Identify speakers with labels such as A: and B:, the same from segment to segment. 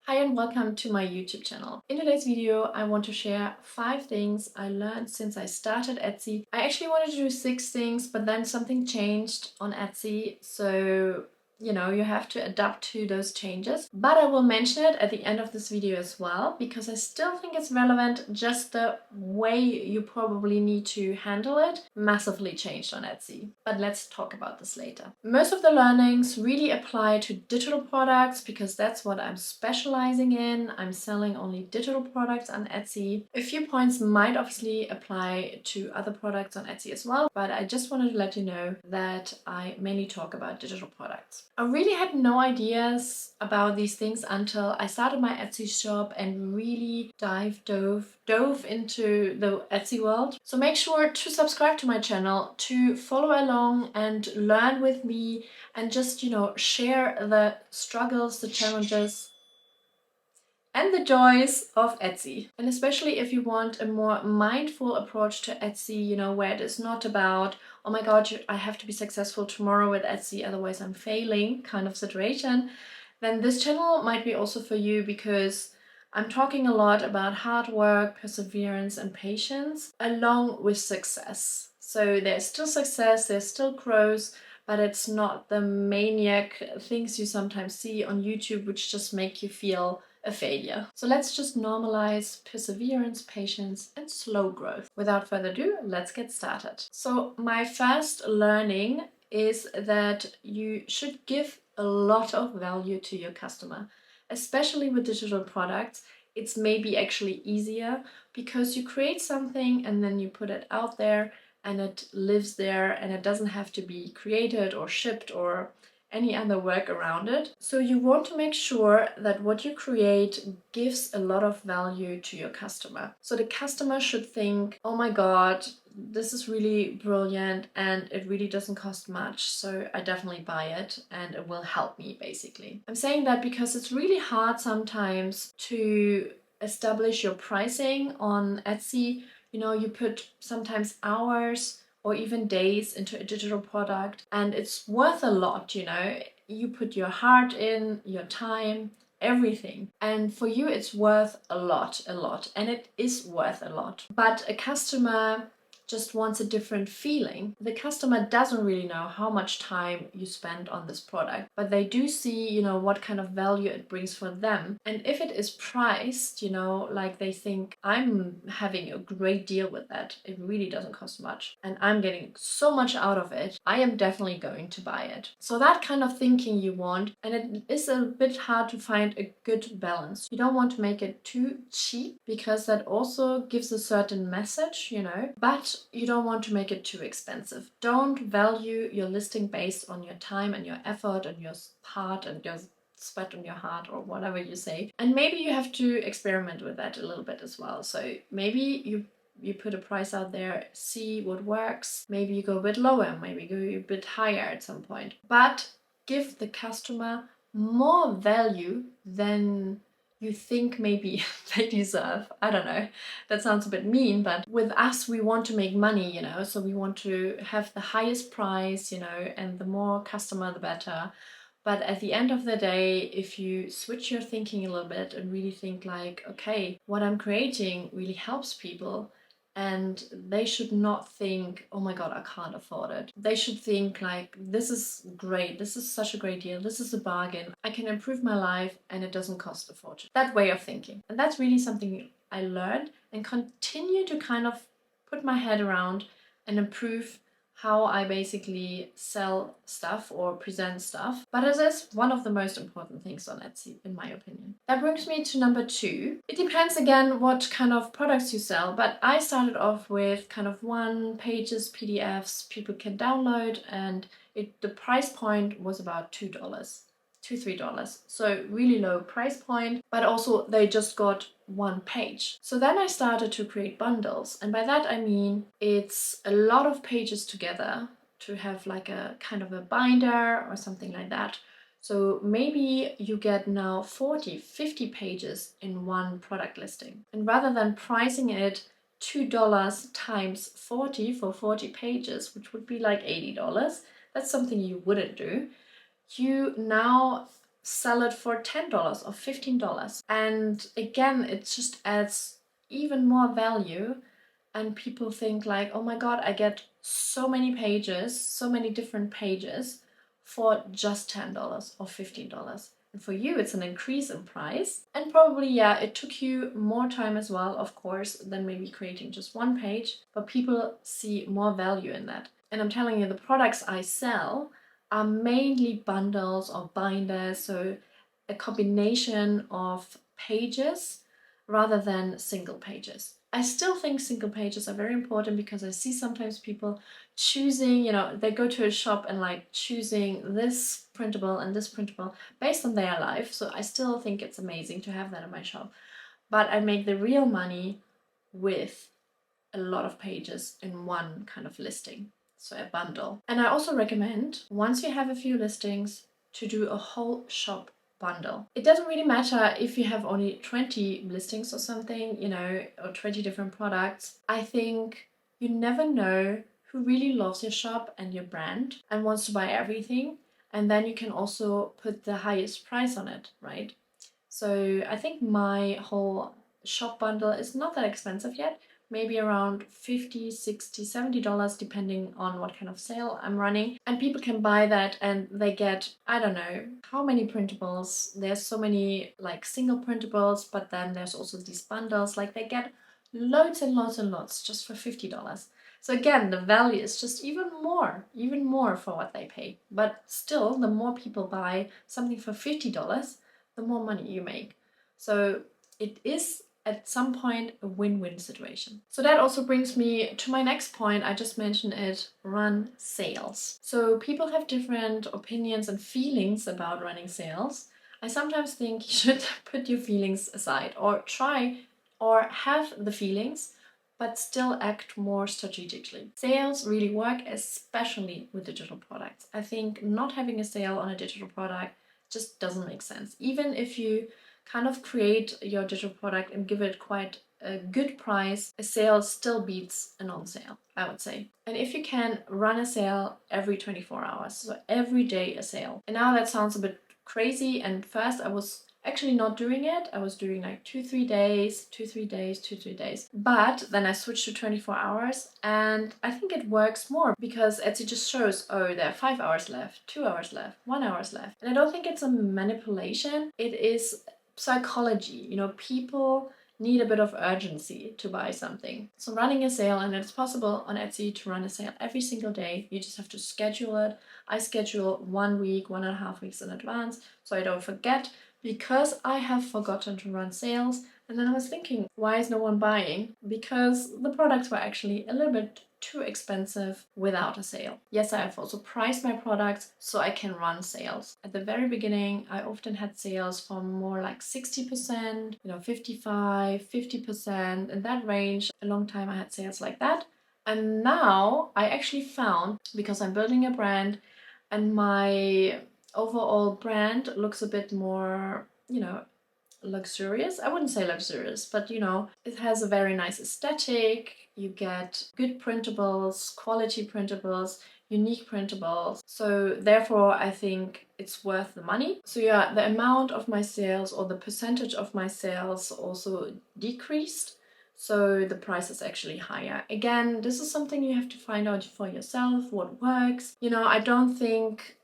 A: Hi and welcome to my YouTube channel. In today's video, I want to share 5 things I learned since I started Etsy. I actually wanted to do 6 things, but then something changed on Etsy, so you have to adapt to those changes. But I will mention it at the end of this video as well, because I still think it's relevant. Just the way you probably need to handle it massively changed on Etsy. But let's talk about this later. Most of the learnings really apply to digital products because that's what I'm specializing in. I'm selling only digital products on Etsy. A few points might obviously apply to other products on Etsy as well, but I just wanted to let you know that I mainly talk about digital products. I really had no ideas about these things until I started my Etsy shop and really dove into the Etsy world. So make sure to subscribe to my channel to follow along and learn with me and just, share the struggles, the challenges, and the joys of Etsy. And especially if you want a more mindful approach to Etsy, where it is not about, oh my god, I have to be successful tomorrow with Etsy, otherwise I'm failing kind of situation, then this channel might be also for you, because I'm talking a lot about hard work, perseverance, and patience along with success. So there's still success, there's still growth, but it's not the maniac things you sometimes see on YouTube which just make you feel a failure. So let's just normalize perseverance, patience, and slow growth. Without further ado, let's get started. So my first learning is that you should give a lot of value to your customer, especially with digital products. It's maybe actually easier because you create something and then you put it out there and it lives there and it doesn't have to be created or shipped or any other work around it. So you want to make sure that what you create gives a lot of value to your customer. So the customer should think, oh my god, this is really brilliant and it really doesn't cost much, so I definitely buy it and it will help me, basically. I'm saying that because it's really hard sometimes to establish your pricing on Etsy. You put sometimes hours or even days into a digital product and it's worth a lot. You put your heart in, your time, everything, and for you it's worth a lot, and it is worth a lot. But a customer just wants a different feeling. The customer doesn't really know how much time you spend on this product, but they do see, what kind of value it brings for them. And if it is priced, like they think, I'm having a great deal with that, it really doesn't cost much, and I'm getting so much out of it, I am definitely going to buy it. So that kind of thinking you want, and it is a bit hard to find a good balance. You don't want to make it too cheap because that also gives a certain message, but you don't want to make it too expensive. Don't value your listing based on your time and your effort and your heart and your sweat on your heart, or whatever you say. And maybe you have to experiment with that a little bit as well. So maybe you put a price out there, see what works. Maybe you go a bit lower, maybe go a bit higher at some point. But give the customer more value than you think maybe they deserve. I don't know, that sounds a bit mean, but with us we want to make money, so we want to have the highest price, and the more customer the better. But at the end of the day, if you switch your thinking a little bit and really think like, okay, what I'm creating really helps people, and they should not think, oh my god, I can't afford it. They should think like, this is great, this is such a great deal, this is a bargain, I can improve my life and it doesn't cost a fortune. That way of thinking. And that's really something I learned and continue to kind of put my head around and improve how I basically sell stuff or present stuff. But it is one of the most important things on Etsy, in my opinion. That brings me to number 2. It depends again what kind of products you sell, but I started off with kind of 1-pages PDFs people can download, and the price point was about $2. $2-3. So really low price point, but also they just got 1 page. So then I started to create bundles, and by that I mean it's a lot of pages together to have like a kind of a binder or something like that. So maybe you get now 40-50 pages in one product listing, and rather than pricing it $2 times 40 for 40 pages, which would be like $80, that's something you wouldn't do. You now sell it for $10 or $15. And again, it just adds even more value, and people think like, oh my god, I get so many pages, so many different pages for just $10 or $15. And for you, it's an increase in price. And probably, yeah, it took you more time as well, of course, than maybe creating just one page, but people see more value in that. And I'm telling you, the products I sell are mainly bundles or binders, so a combination of pages rather than single pages. I still think single pages are very important because I see sometimes people choosing, they go to a shop and like choosing this printable and this printable based on their life. So I still think it's amazing to have that in my shop. But I make the real money with a lot of pages in one kind of listing, so a bundle. And I also recommend, once you have a few listings, to do a whole shop bundle. It doesn't really matter if you have only 20 listings or something, or 20 different products. I think you never know who really loves your shop and your brand and wants to buy everything. And then you can also put the highest price on it, right? So I think my whole shop bundle is not that expensive yet, maybe around $50, $60, $70 depending on what kind of sale I'm running. And people can buy that and they get, I don't know how many printables. There's so many like single printables, but then there's also these bundles, like they get loads and loads and loads just for $50. So again, the value is just even more for what they pay. But still, the more people buy something for $50, the more money you make. So it is at some point a win-win situation. So that also brings me to my next point. I just mentioned it, run sales. So people have different opinions and feelings about running sales. I sometimes think you should put your feelings aside or try or have the feelings, but still act more strategically. Sales really work, especially with digital products. I think not having a sale on a digital product just doesn't make sense. Even if you kind of create your digital product and give it quite a good price, a sale still beats a non-sale, I would say. And if you can run a sale every 24 hours, so every day a sale. And now that sounds a bit crazy, and first I was actually not doing it. I was doing like 2-3 days, 2-3 days, 2-3 days. But then I switched to 24 hours and I think it works more because Etsy just shows, oh, there are 5 hours left, 2 hours left, 1 hour left. And I don't think it's a manipulation. It is psychology. People need a bit of urgency to buy something. So running a sale, and it's possible on Etsy to run a sale every single day. You just have to schedule it. I schedule 1 week, 1.5 weeks in advance so I don't forget, because I have forgotten to run sales. And then I was thinking, why is no one buying? Because the products were actually a little bit too expensive without a sale. Yes, I have also priced my products so I can run sales. At the very beginning, I often had sales for more like 60%, 55, 50%, in that range. A long time I had sales like that. And now I actually found, because I'm building a brand and my overall brand looks a bit more, luxurious. I wouldn't say luxurious, but it has a very nice aesthetic. You get good printables, quality printables, unique printables. So therefore I think it's worth the money. So yeah, the amount of my sales or the percentage of my sales also decreased. So the price is actually higher. Again, this is something you have to find out for yourself, what works. I don't think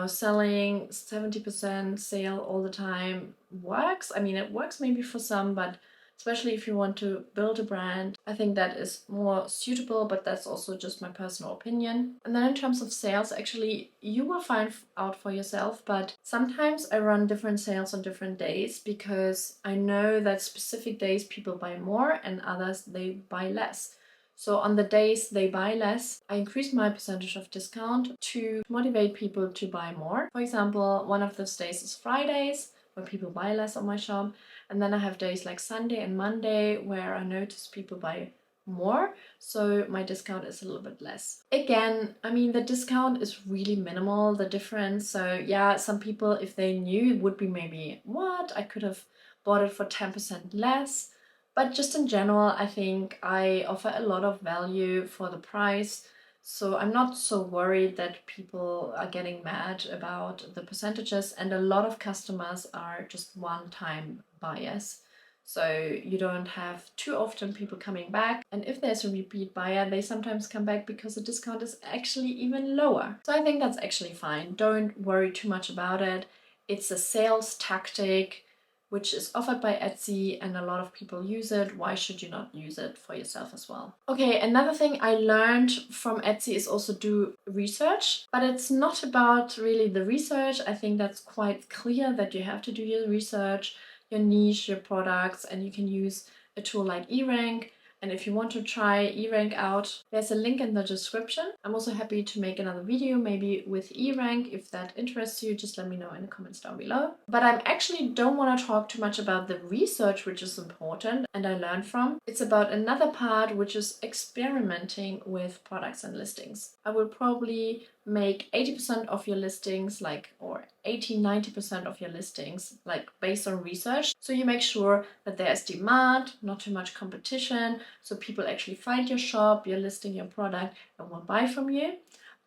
A: selling 70% sale all the time works. I mean, it works maybe for some, but especially if you want to build a brand, I think that is more suitable, but that's also just my personal opinion. And then in terms of sales, actually, you will find out for yourself, but sometimes I run different sales on different days because I know that specific days people buy more and others they buy less. So on the days they buy less, I increase my percentage of discount to motivate people to buy more. For example, one of those days is Fridays, where people buy less on my shop. And then I have days like Sunday and Monday where I notice people buy more, so my discount is a little bit less. Again, I mean, the discount is really minimal, the difference. So yeah, some people, if they knew, it would be maybe, what? I could have bought it for 10% less. But just in general, I think I offer a lot of value for the price. So I'm not so worried that people are getting mad about the percentages, and a lot of customers are just one-time buyers. So you don't have too often people coming back. And if there's a repeat buyer, they sometimes come back because the discount is actually even lower. So I think that's actually fine. Don't worry too much about it. It's a sales tactic which is offered by Etsy and a lot of people use it. Why should you not use it for yourself as well? Okay, another thing I learned from Etsy is also do research, but it's not about really the research. I think that's quite clear that you have to do your research, your niche, your products, and you can use a tool like eRank. And if you want to try eRank out, there's a link in the description. I'm also happy to make another video, maybe with eRank. If that interests you, just let me know in the comments down below. But I actually don't want to talk too much about the research, which is important and I learned from. It's about another part, which is experimenting with products and listings. I will probably make 80% of your listings or 80-90% of your listings based on research. So you make sure that there's demand, not too much competition, so people actually find your shop, your listing, your product and will buy from you.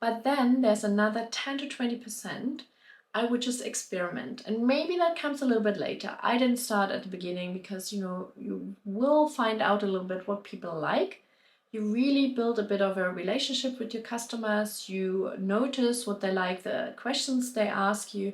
A: But then there's another 10 to 20% I would just experiment, and maybe that comes a little bit later. I didn't start at the beginning because you will find out a little bit what people like. You really build a bit of a relationship with your customers. You notice what they like, the questions they ask you.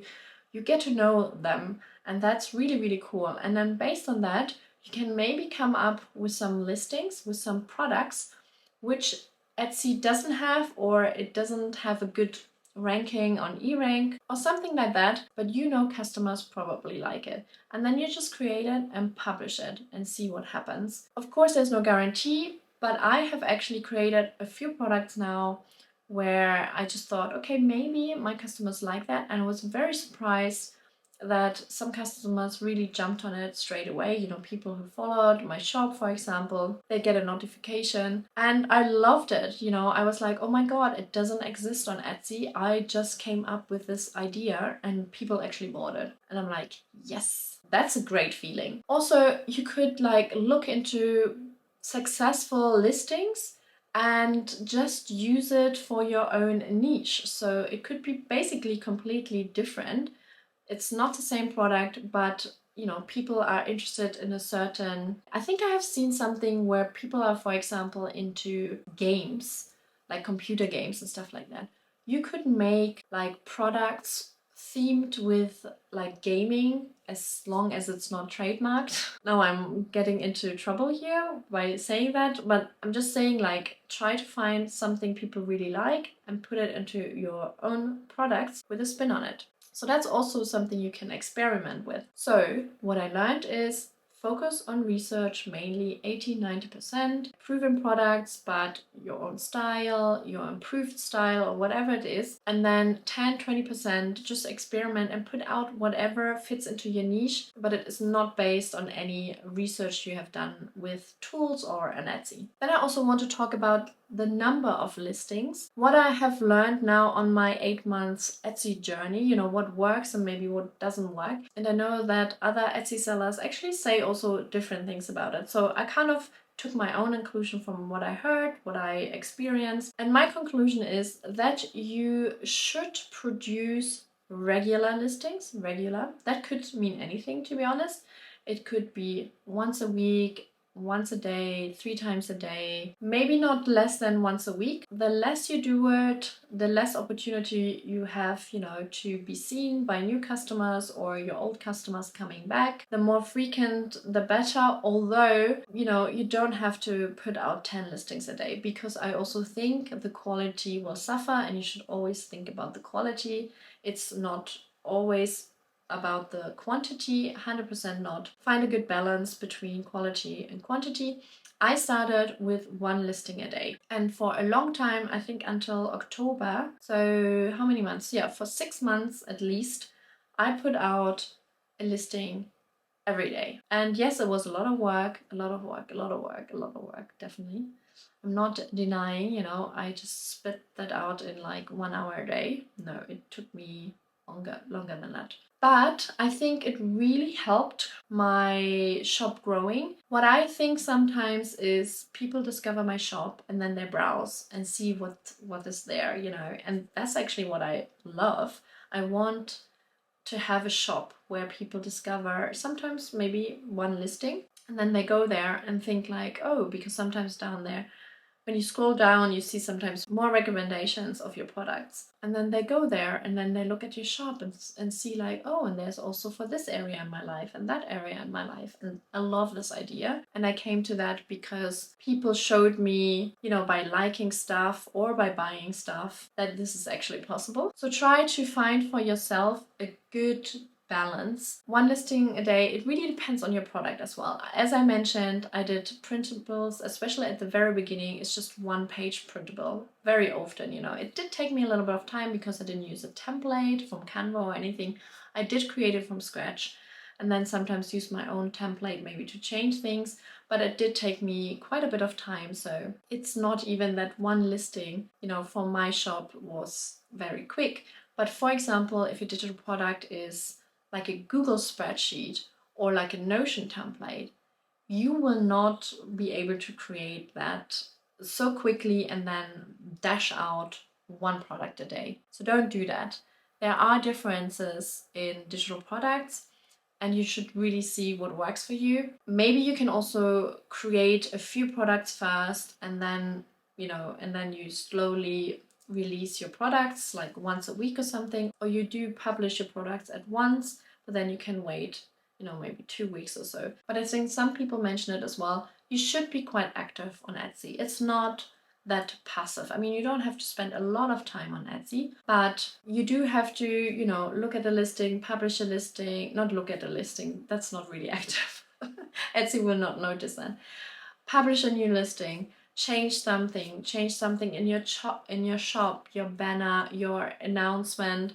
A: You get to know them, and that's really, really cool. And then based on that, you can maybe come up with some listings, with some products, which Etsy doesn't have, or it doesn't have a good ranking on eRank or something like that, but customers probably like it. And then you just create it and publish it and see what happens. Of course, there's no guarantee, but I have actually created a few products now where I just thought, okay, maybe my customers like that. And I was very surprised that some customers really jumped on it straight away. People who followed my shop, for example, they get a notification and I loved it. I was like, oh my God, it doesn't exist on Etsy. I just came up with this idea and people actually bought it. And I'm like, yes, that's a great feeling. Also, you could look into successful listings and just use it for your own niche. So it could be basically completely different. It's not the same product, but people are interested in a certain... I think I have seen something where people are, for example, into games, like computer games and stuff like that. You could make products themed with gaming, as long as it's not trademarked. Now I'm getting into trouble here by saying that, but I'm just saying try to find something people really like and put it into your own products with a spin on it. So that's also something you can experiment with. So what I learned is focus on research, mainly 80-90%, proven products, but your own style, your improved style, or whatever it is. And then 10-20% just experiment and put out whatever fits into your niche, but it is not based on any research you have done with tools or an Etsy. Then I also want to talk about the number of listings. What I have learned now on my 8 months Etsy journey, what works and maybe what doesn't work. And I know that other Etsy sellers actually say also different things about it. So I kind of took my own conclusion from what I heard, what I experienced. And my conclusion is that you should produce regular listings. Regular. That could mean anything, to be honest. It could be once a week, once a day, 3 times a day, maybe not less than once a week. The less you do it, the less opportunity you have, to be seen by new customers or your old customers coming back. The more frequent, the better. Although, you don't have to put out 10 listings a day, because I also think the quality will suffer and you should always think about the quality. It's not always about the quantity, 100% not. Find a good balance between quality and quantity. I started with 1 listing a day, and for a long time, I think until October, so how many months? Yeah, for 6 months at least, I put out a listing every day. And yes, it was a lot of work, definitely. I'm not denying, I just spit that out in 1 hour a day. No, it took me longer than that. But I think it really helped my shop growing. What I think sometimes is people discover my shop and then they browse and see what is there, you know, and that's actually what I love. I want to have a shop where people discover sometimes maybe one listing and then they go there and think like, oh, because sometimes down there when you scroll down, you see sometimes more recommendations of your products. And then they go there and then they look at your shop and see like, oh, and there's also for this area in my life and that area in my life. And I love this idea. And I came to that because people showed me, you know, by liking stuff or by buying stuff, that this is actually possible. So try to find for yourself a good balance. One listing a day, it really depends on your product as well. As I mentioned, I did printables, especially at the very beginning. It's just one page printable very often, you know. It did take me a little bit of time because I didn't use a template from Canva or anything. I did create it from scratch and then sometimes use my own template maybe to change things, but it did take me quite a bit of time. So it's not even that one listing, you know, for my shop was very quick. But for example, if your digital product is like a Google spreadsheet or like a Notion template, you will not be able to create that so quickly and then dash out one product a day. So don't do that. There are differences in digital products and you should really see what works for you. Maybe you can also create a few products first and then, you know, and then you slowly release your products like once a week or something, or you do publish your products at once, but then you can wait, you know, maybe 2 weeks or so. But I think some people mention it as well. You should be quite active on Etsy. It's not that passive. I mean, you don't have to spend a lot of time on Etsy, but you do have to, you know, look at the listing, publish a listing, not look at the listing. That's not really active. Etsy will not notice that. Publish a new listing, change something in your shop, your banner, your announcement,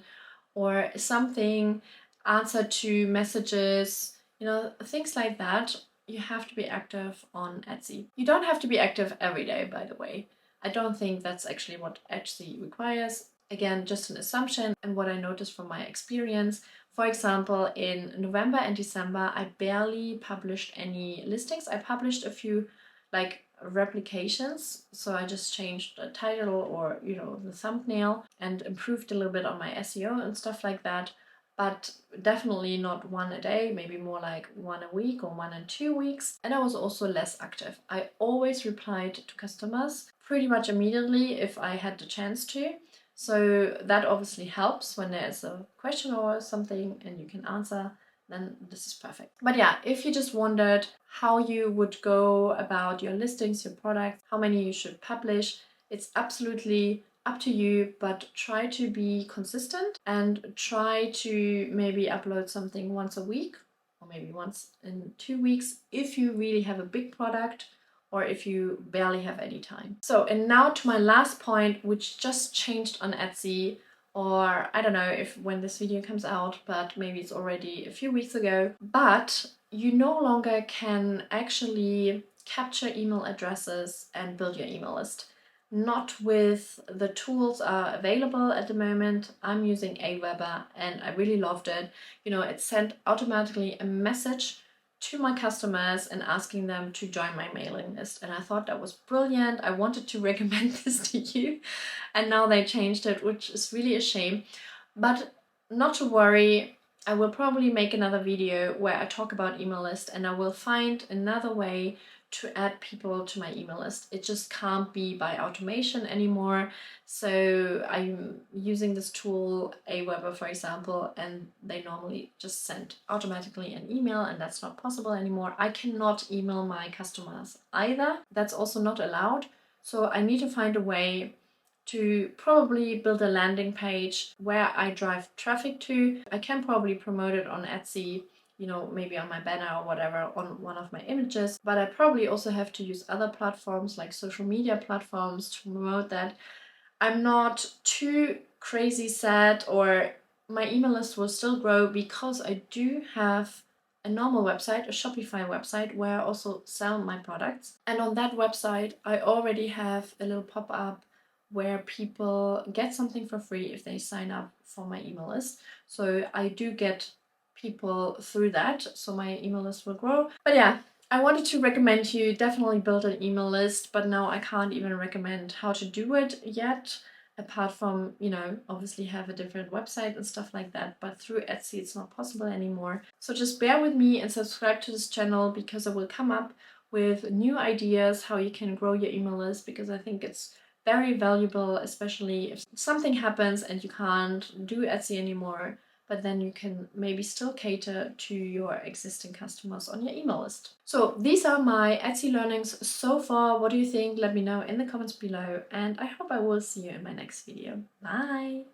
A: or something, answer to messages, you know, things like that. You have to be active on Etsy. You don't have to be active every day, by the way. I don't think that's actually what Etsy requires. Again, just an assumption and what I noticed from my experience. For example, in November and December, I barely published any listings. I published a few like replications. So I just changed the title or, you know, the thumbnail and improved a little bit on my SEO and stuff like that. But definitely not one a day, maybe more like one a week or 1 in 2 weeks. And I was also less active. I always replied to customers pretty much immediately if I had the chance to. So that obviously helps when there's a question or something and you can answer, then this is perfect. But yeah, if you just wondered how you would go about your listings, your products, how many you should publish, it's absolutely up to you, but try to be consistent and try to maybe upload something once a week or maybe once in 2 weeks if you really have a big product or if you barely have any time. So, and now to my last point, which just changed on Etsy, or I don't know if when this video comes out, but maybe it's already a few weeks ago, but you no longer can actually capture email addresses and build your email list. Not with the tools are available at the moment. I'm using Aweber and I really loved it. You know, it sent automatically a message to my customers and asking them to join my mailing list. And I thought that was brilliant. I wanted to recommend this to you. And now they changed it, which is really a shame. But not to worry, I will probably make another video where I talk about email list and I will find another way to add people to my email list. It just can't be by automation anymore. So I'm using this tool, Aweber for example, and they normally just send automatically an email and that's not possible anymore. I cannot email my customers either. That's also not allowed. So I need to find a way to probably build a landing page where I drive traffic to. I can probably promote it on Etsy, you know, maybe on my banner or whatever, on one of my images, but I probably also have to use other platforms like social media platforms to promote that. I'm not too crazy sad, or my email list will still grow because I do have a normal website, a Shopify website, where I also sell my products. And on that website, I already have a little pop-up where people get something for free if they sign up for my email list. So I do get people through that, so my email list will grow. But yeah, I wanted to recommend you definitely build an email list, but now I can't even recommend how to do it yet, apart from, you know, obviously have a different website and stuff like that, but through Etsy it's not possible anymore. So just bear with me and subscribe to this channel, because I will come up with new ideas how you can grow your email list, because I think it's very valuable, especially if something happens and you can't do Etsy anymore, but then you can maybe still cater to your existing customers on your email list. So these are my Etsy learnings so far. What do you think? Let me know in the comments below, and I hope I will see you in my next video. Bye!